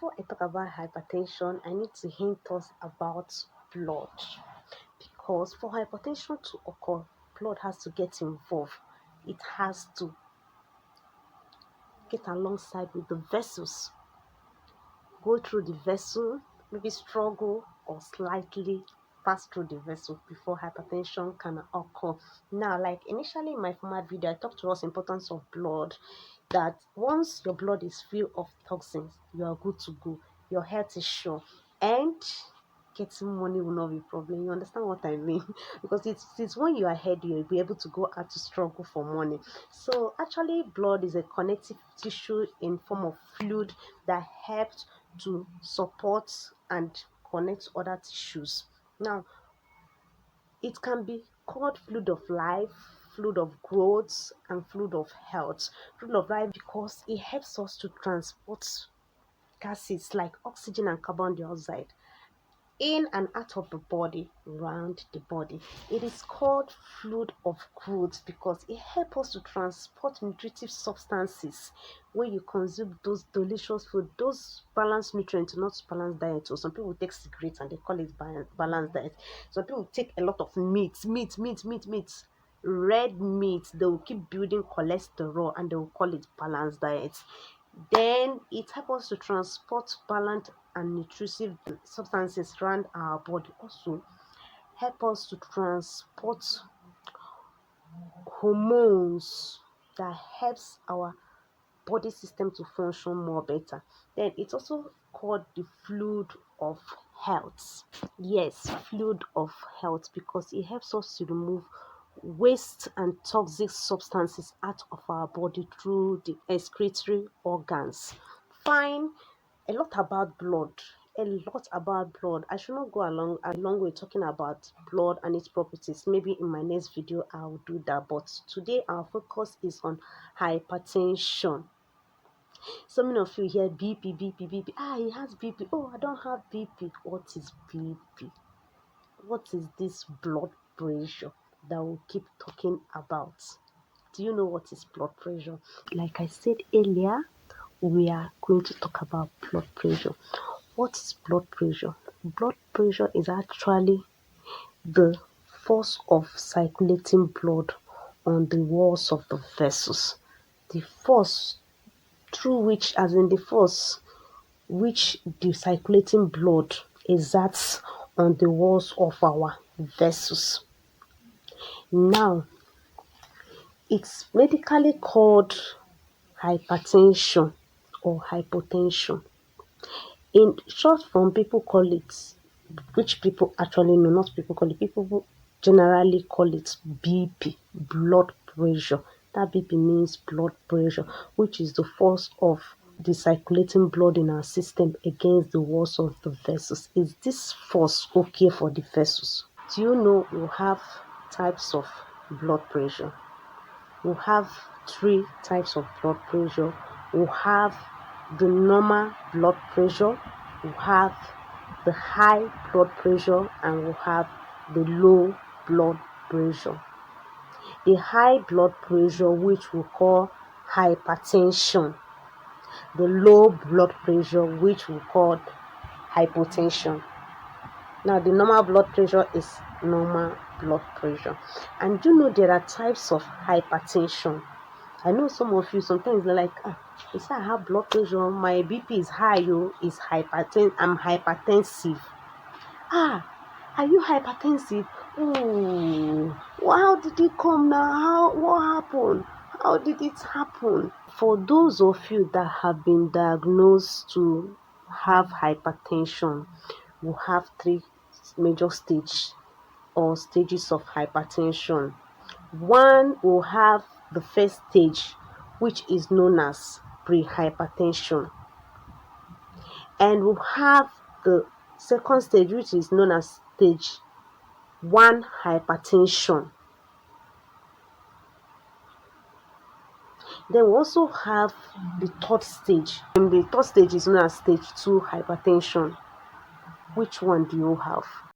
Before I talk about hypertension, I need to hint us about blood, because for hypertension to occur, blood has to get involved. It has to get alongside with the vessels, go through the vessel, maybe struggle or slightly pass through the vessel before hypertension can occur. Now, like initially in my former video, I talked to us importance of blood, that once your blood is free of toxins, you are good to go. Your health is sure, and getting money will not be a problem. You understand what I mean? Because it's when you are healthy, you'll be able to go out to struggle for money. So actually, blood is a connective tissue in form of fluid that helps to support and connect other tissues. Now, it can be called fluid of life, fluid of growth, and fluid of health. Fluid of life because it helps us to transport gases like oxygen and carbon dioxide in and out of the body, around the body. It is called fluid of growth because it helps us to transport nutritive substances when you consume those delicious food, those balanced nutrients, not balanced diet. Or some people take cigarettes and they call it balanced diet. Some people take a lot of meat, red meat. They will keep building cholesterol and they will call it balanced diet. Then it helps us to transport balanced and nutritive substances around our body. Also help us to transport hormones that helps our body system to function more better. Then it's also called the fluid of health. Yes, fluid of health because it helps us to remove waste and toxic substances out of our body through the excretory organs. Fine, a lot about blood. A lot about blood. I should not go along a long way talking about blood and its properties. Maybe in my next video I'll do that. But today our focus is on hypertension. So many of you hear BP, BP, BP. Ah, he has BP. Oh, I don't have BP. What is BP? What is this blood pressure that we keep talking about? Do you know what is blood pressure? Like I said earlier, we are going to talk about blood pressure. What is blood pressure? Blood pressure is actually the force of circulating blood on the walls of the vessels. The force through which, as in the force which the circulating blood exerts on the walls of our vessels. Now, it's medically called hypertension or hypotension. In short form, people call it, which people actually know, not people call it, people who generally call it BP, blood pressure. That BP means blood pressure, which is the force of the circulating blood in our system against the walls of the vessels. Is this force okay for the vessels? Do you know we have types of blood pressure? We have three types of blood pressure. We have the normal blood pressure, we have the high blood pressure, and we have the low blood pressure. The high blood pressure, which we call hypertension, the low blood pressure, which we call hypotension. Now, the normal blood pressure is normal blood pressure. And you know there are types of hypertension. I know some of you sometimes they're like, you say I have blood pressure, my BP is high, I'm hypertensive. Are you hypertensive? Oh, how did it come now? What happened? How did it happen? For those of you that have been diagnosed to have hypertension, we have three major stages or stages of hypertension. One will have the first stage, which is known as pre-hypertension, and we'll have the second stage, which is known as stage 1 hypertension. Then we also have the third stage, and the third stage is known as stage 2 hypertension. Which one do you have?